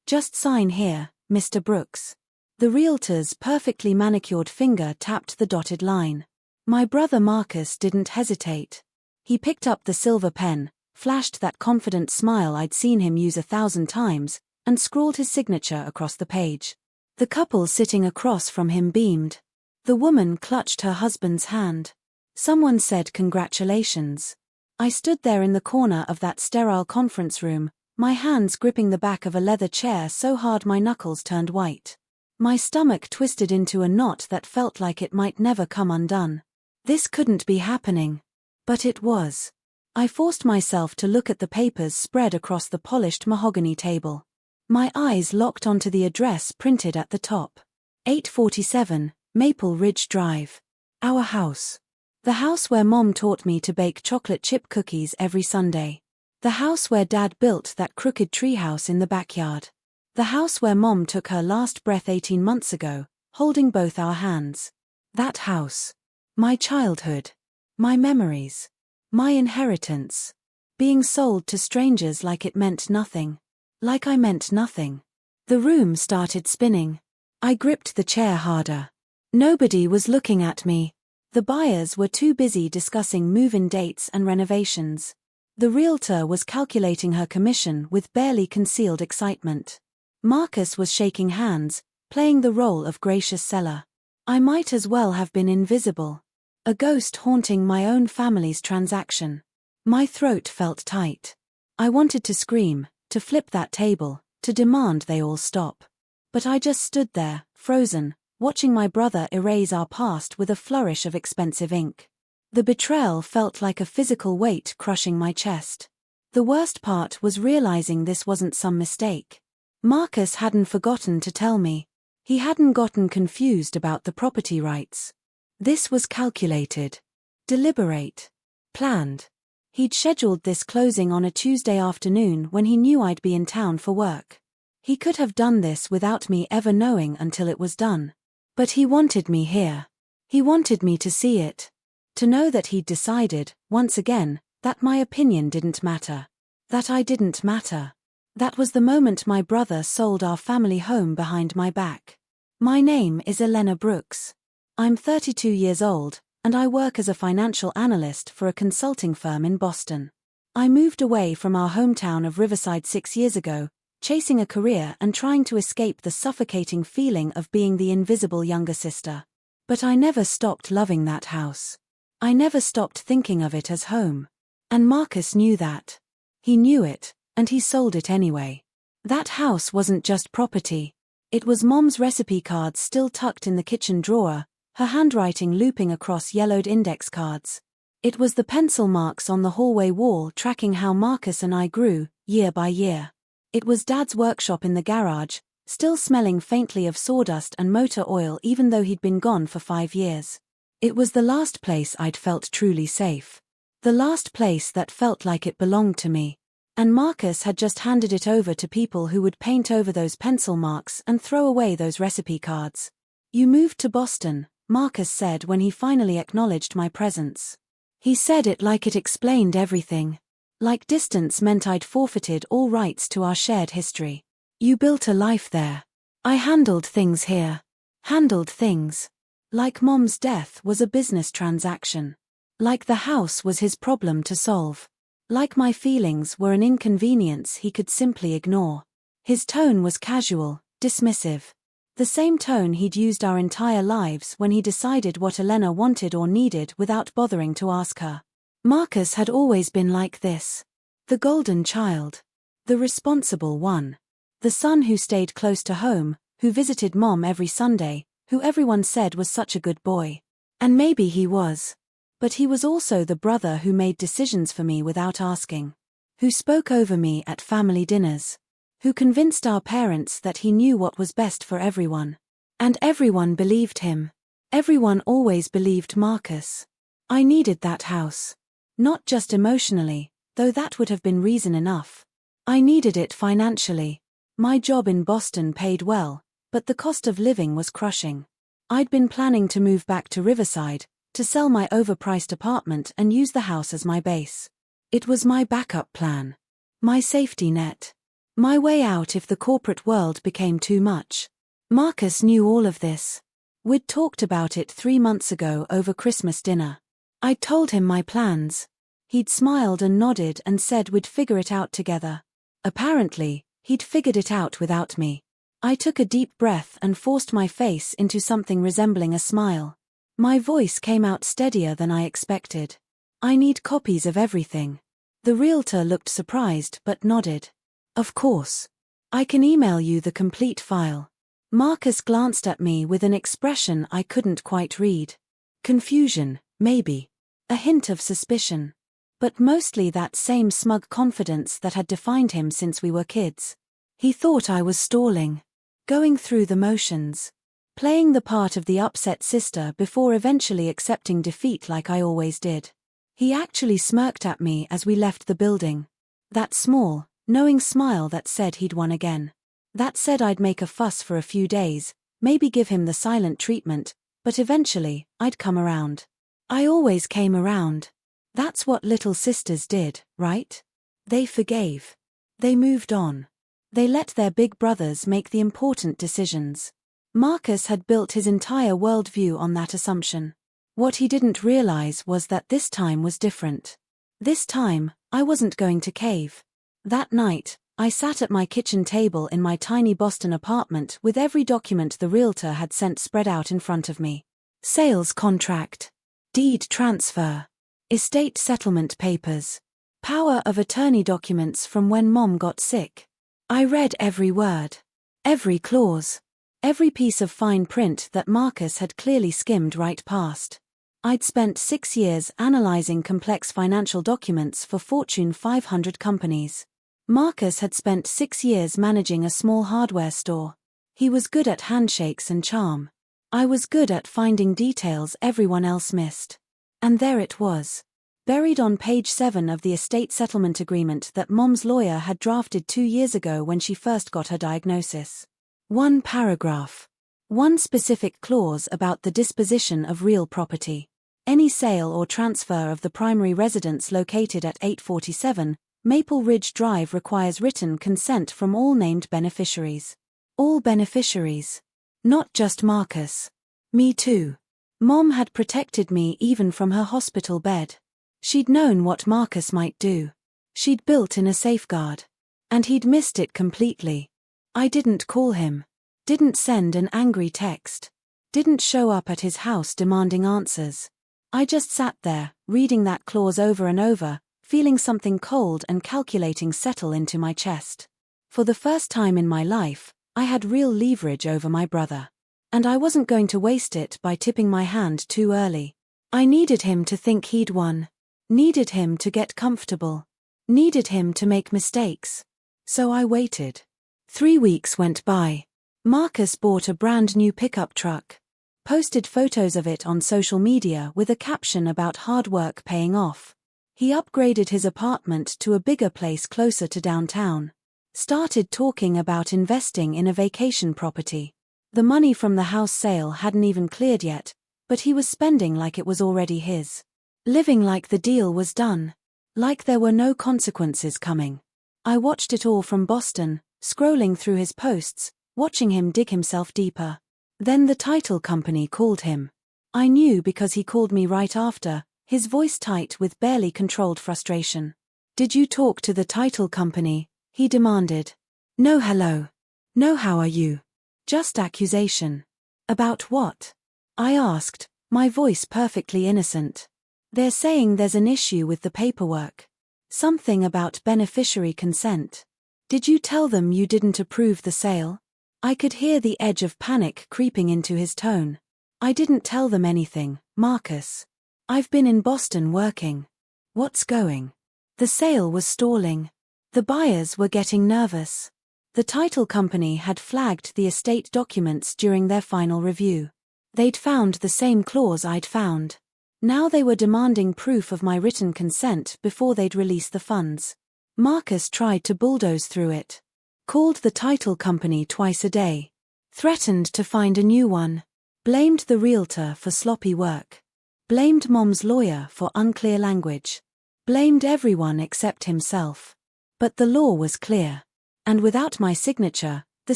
Just sign here, Mr. Brooks. The realtor's perfectly manicured finger tapped the dotted line. My brother Marcus didn't hesitate. He picked up the silver pen, flashed that confident smile I'd seen him use 1,000 times, and scrawled his signature across the page. The couple sitting across from him beamed. The woman clutched her husband's hand. Someone said congratulations. I stood there in the corner of that sterile conference room, my hands gripping the back of a leather chair so hard my knuckles turned white. My stomach twisted into a knot that felt like it might never come undone. This couldn't be happening. But it was. I forced myself to look at the papers spread across the polished mahogany table. My eyes locked onto the address printed at the top. 847, Maple Ridge Drive. Our house. The house where Mom taught me to bake chocolate chip cookies every Sunday. The house where Dad built that crooked treehouse in the backyard. The house where Mom took her last breath 18 months ago, holding both our hands. That house. My childhood. My memories. My inheritance. Being sold to strangers like it meant nothing. Like I meant nothing. The room started spinning. I gripped the chair harder. Nobody was looking at me. The buyers were too busy discussing move-in dates and renovations. The realtor was calculating her commission with barely concealed excitement. Marcus was shaking hands, playing the role of gracious seller. I might as well have been invisible. A ghost haunting my own family's transaction. My throat felt tight. I wanted to scream, to flip that table, to demand they all stop. But I just stood there, frozen, watching my brother erase our past with a flourish of expensive ink. The betrayal felt like a physical weight crushing my chest. The worst part was realizing this wasn't some mistake. Marcus hadn't forgotten to tell me. He hadn't gotten confused about the property rights. This was calculated. Deliberate. Planned. He'd scheduled this closing on a Tuesday afternoon when he knew I'd be in town for work. He could have done this without me ever knowing until it was done. But he wanted me here. He wanted me to see it. To know that he'd decided, once again, that my opinion didn't matter. That I didn't matter. That was the moment my brother sold our family home behind my back. My name is Elena Brooks. I'm 32 years old, and I work as a financial analyst for a consulting firm in Boston. I moved away from our hometown of Riverside 6 years ago, chasing a career and trying to escape the suffocating feeling of being the invisible younger sister. But I never stopped loving that house. I never stopped thinking of it as home. And Marcus knew that. He knew it, and he sold it anyway. That house wasn't just property. It was Mom's recipe cards still tucked in the kitchen drawer, her handwriting looping across yellowed index cards. It was the pencil marks on the hallway wall tracking how Marcus and I grew, year by year. It was Dad's workshop in the garage, still smelling faintly of sawdust and motor oil even though he'd been gone for 5 years. It was the last place I'd felt truly safe. The last place that felt like it belonged to me. And Marcus had just handed it over to people who would paint over those pencil marks and throw away those recipe cards. "You moved to Boston," Marcus said when he finally acknowledged my presence. He said it like it explained everything. Like distance meant I'd forfeited all rights to our shared history. "You built a life there. I handled things here. Handled things. Like Mom's death was a business transaction. Like the house was his problem to solve. Like my feelings were an inconvenience he could simply ignore." His tone was casual, dismissive. The same tone he'd used our entire lives when he decided what Elena wanted or needed without bothering to ask her. Marcus had always been like this. The golden child. The responsible one. The son who stayed close to home, who visited Mom every Sunday, who everyone said was such a good boy. And maybe he was. But he was also the brother who made decisions for me without asking. Who spoke over me at family dinners. Who convinced our parents that he knew what was best for everyone. And everyone believed him. Everyone always believed Marcus. I needed that house. Not just emotionally, though that would have been reason enough. I needed it financially. My job in Boston paid well, but the cost of living was crushing. I'd been planning to move back to Riverside, to sell my overpriced apartment and use the house as my base. It was my backup plan. My safety net. My way out if the corporate world became too much. Marcus knew all of this. We'd talked about it 3 months ago over Christmas dinner. I'd told him my plans. He'd smiled and nodded and said we'd figure it out together. Apparently, he'd figured it out without me. I took a deep breath and forced my face into something resembling a smile. My voice came out steadier than I expected. I need copies of everything. The realtor looked surprised but nodded. Of course. I can email you the complete file. Marcus glanced at me with an expression I couldn't quite read. Confusion, maybe. A hint of suspicion. But mostly that same smug confidence that had defined him since we were kids. He thought I was stalling. Going through the motions. Playing the part of the upset sister before eventually accepting defeat like I always did. He actually smirked at me as we left the building. That small, knowing smile that said he'd won again. That said I'd make a fuss for a few days, maybe give him the silent treatment, but eventually, I'd come around. I always came around. That's what little sisters did, right? They forgave. They moved on. They let their big brothers make the important decisions. Marcus had built his entire worldview on that assumption. What he didn't realize was that this time was different. This time, I wasn't going to cave. That night, I sat at my kitchen table in my tiny Boston apartment with every document the realtor had sent spread out in front of me. Sales contract. Deed transfer. Estate settlement papers. Power of attorney documents from when Mom got sick. I read every word. Every clause. Every piece of fine print that Marcus had clearly skimmed right past. I'd spent 6 years analyzing complex financial documents for Fortune 500 companies. Marcus had spent 6 years managing a small hardware store. He was good at handshakes and charm. I was good at finding details everyone else missed. And there it was. Buried on page 7 of the estate settlement agreement that Mom's lawyer had drafted 2 years ago when she first got her diagnosis. One paragraph. One specific clause about the disposition of real property. Any sale or transfer of the primary residence located at 847 Maple Ridge Drive requires written consent from all named beneficiaries. All beneficiaries. Not just Marcus. Me too. Mom had protected me even from her hospital bed. She'd known what Marcus might do. She'd built in a safeguard. And he'd missed it completely. I didn't call him. Didn't send an angry text. Didn't show up at his house demanding answers. I just sat there, reading that clause over and over, feeling something cold and calculating settle into my chest. For the first time in my life, I had real leverage over my brother. And I wasn't going to waste it by tipping my hand too early. I needed him to think he'd won. Needed him to get comfortable. Needed him to make mistakes. So I waited. 3 weeks went by. Marcus bought a brand new pickup truck. Posted photos of it on social media with a caption about hard work paying off. He upgraded his apartment to a bigger place closer to downtown. Started talking about investing in a vacation property. The money from the house sale hadn't even cleared yet, but he was spending like it was already his. Living like the deal was done. Like there were no consequences coming. I watched it all from Boston, scrolling through his posts, watching him dig himself deeper. Then the title company called him. I knew because he called me right after, his voice tight with barely controlled frustration. "Did you talk to the title company?" he demanded. "No hello. No how are you. Just accusation." "About what?" I asked, my voice perfectly innocent. "They're saying there's an issue with the paperwork. Something about beneficiary consent. Did you tell them you didn't approve the sale?" I could hear the edge of panic creeping into his tone. "I didn't tell them anything, Marcus. I've been in Boston working." "What's going?" The sale was stalling. The buyers were getting nervous. The title company had flagged the estate documents during their final review. They'd found the same clause I'd found. Now they were demanding proof of my written consent before they'd release the funds. Marcus tried to bulldoze through it. Called the title company twice a day. Threatened to find a new one. Blamed the realtor for sloppy work. Blamed Mom's lawyer for unclear language. Blamed everyone except himself. But the law was clear. And without my signature, the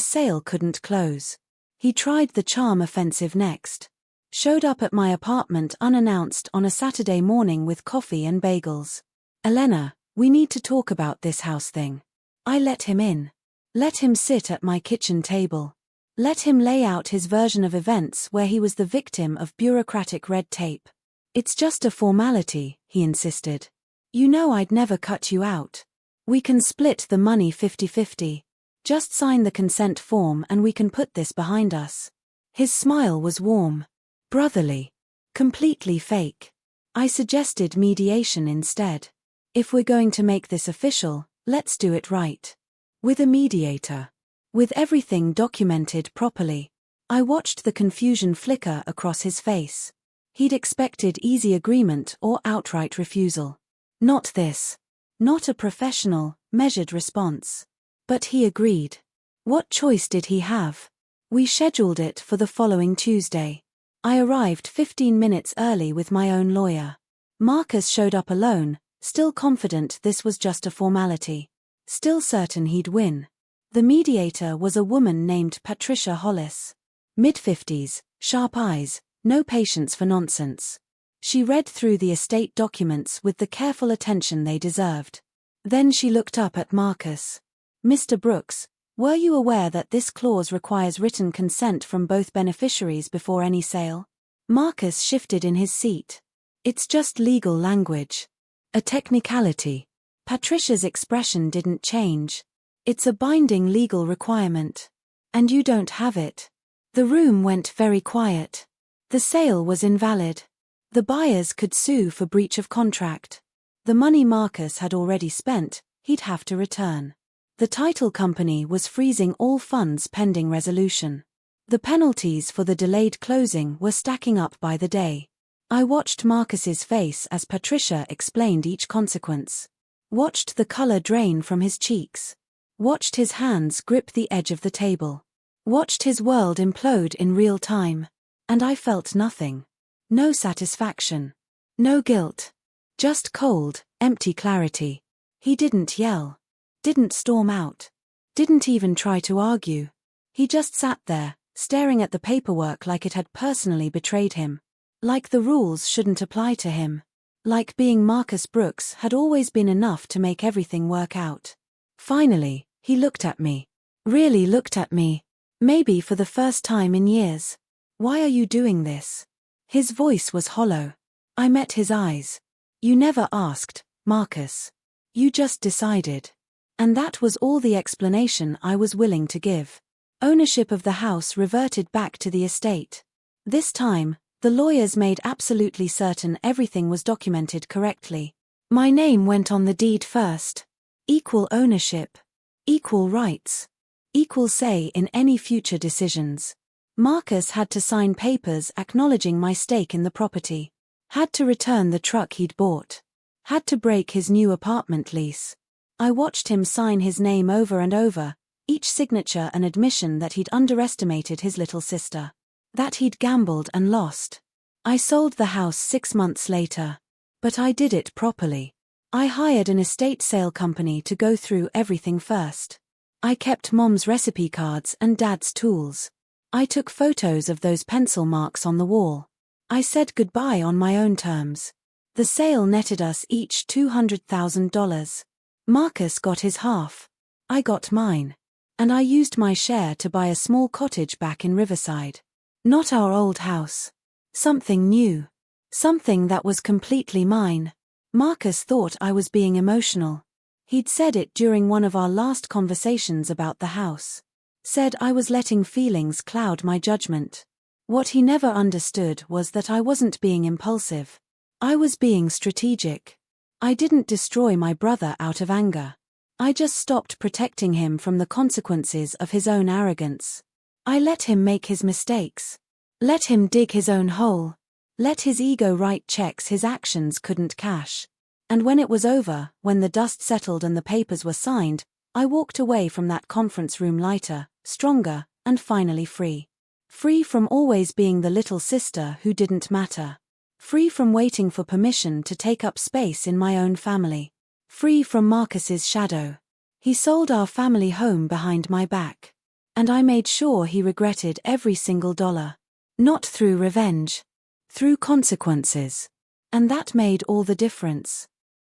sale couldn't close. He tried the charm offensive next. Showed up at my apartment unannounced on a Saturday morning with coffee and bagels. "Elena, we need to talk about this house thing." I let him in. Let him sit at my kitchen table. Let him lay out his version of events where he was the victim of bureaucratic red tape. "It's just a formality," he insisted. "You know I'd never cut you out. We can split the money 50-50. Just sign the consent form and we can put this behind us." His smile was warm. Brotherly. Completely fake. I suggested mediation instead. "If we're going to make this official, let's do it right. With a mediator. With everything documented properly." I watched the confusion flicker across his face. He'd expected easy agreement or outright refusal. Not this. Not a professional, measured response. But he agreed. What choice did he have? We scheduled it for the following Tuesday. I arrived 15 minutes early with my own lawyer. Marcus showed up alone, still confident this was just a formality. Still certain he'd win. The mediator was a woman named Patricia Hollis. Mid-50s, sharp eyes, no patience for nonsense. She read through the estate documents with the careful attention they deserved. Then she looked up at Marcus. "Mr. Brooks, were you aware that this clause requires written consent from both beneficiaries before any sale?" Marcus shifted in his seat. "It's just legal language. A technicality." Patricia's expression didn't change. "It's a binding legal requirement. And you don't have it." The room went very quiet. The sale was invalid. The buyers could sue for breach of contract. The money Marcus had already spent, he'd have to return. The title company was freezing all funds pending resolution. The penalties for the delayed closing were stacking up by the day. I watched Marcus's face as Patricia explained each consequence. Watched the color drain from his cheeks. Watched his hands grip the edge of the table. Watched his world implode in real time. And I felt nothing. No satisfaction. No guilt. Just cold, empty clarity. He didn't yell. Didn't storm out. Didn't even try to argue. He just sat there, staring at the paperwork like it had personally betrayed him. Like the rules shouldn't apply to him. Like being Marcus Brooks had always been enough to make everything work out. Finally, he looked at me. Really looked at me. Maybe for the first time in years. "Why are you doing this?" His voice was hollow. I met his eyes. "You never asked, Marcus. You just decided." And that was all the explanation I was willing to give. Ownership of the house reverted back to the estate. This time, the lawyers made absolutely certain everything was documented correctly. My name went on the deed first. Equal ownership. Equal rights. Equal say in any future decisions. Marcus had to sign papers acknowledging my stake in the property. Had to return the truck he'd bought. Had to break his new apartment lease. I watched him sign his name over and over, each signature an admission that he'd underestimated his little sister. That he'd gambled and lost. I sold the house 6 months later. But I did it properly. I hired an estate sale company to go through everything first. I kept Mom's recipe cards and Dad's tools. I took photos of those pencil marks on the wall. I said goodbye on my own terms. The sale netted us each $200,000. Marcus got his half. I got mine. And I used my share to buy a small cottage back in Riverside. Not our old house. Something new. Something that was completely mine. Marcus thought I was being emotional. He'd said it during one of our last conversations about the house. Said I was letting feelings cloud my judgment. What he never understood was that I wasn't being impulsive. I was being strategic. I didn't destroy my brother out of anger. I just stopped protecting him from the consequences of his own arrogance. I let him make his mistakes. Let him dig his own hole. Let his ego write checks his actions couldn't cash. And when it was over, when the dust settled and the papers were signed, I walked away from that conference room lighter, stronger, and finally free. Free from always being the little sister who didn't matter. Free from waiting for permission to take up space in my own family. Free from Marcus's shadow. He sold our family home behind my back. And I made sure he regretted every single dollar. Not through revenge. Through consequences. And that made all the difference.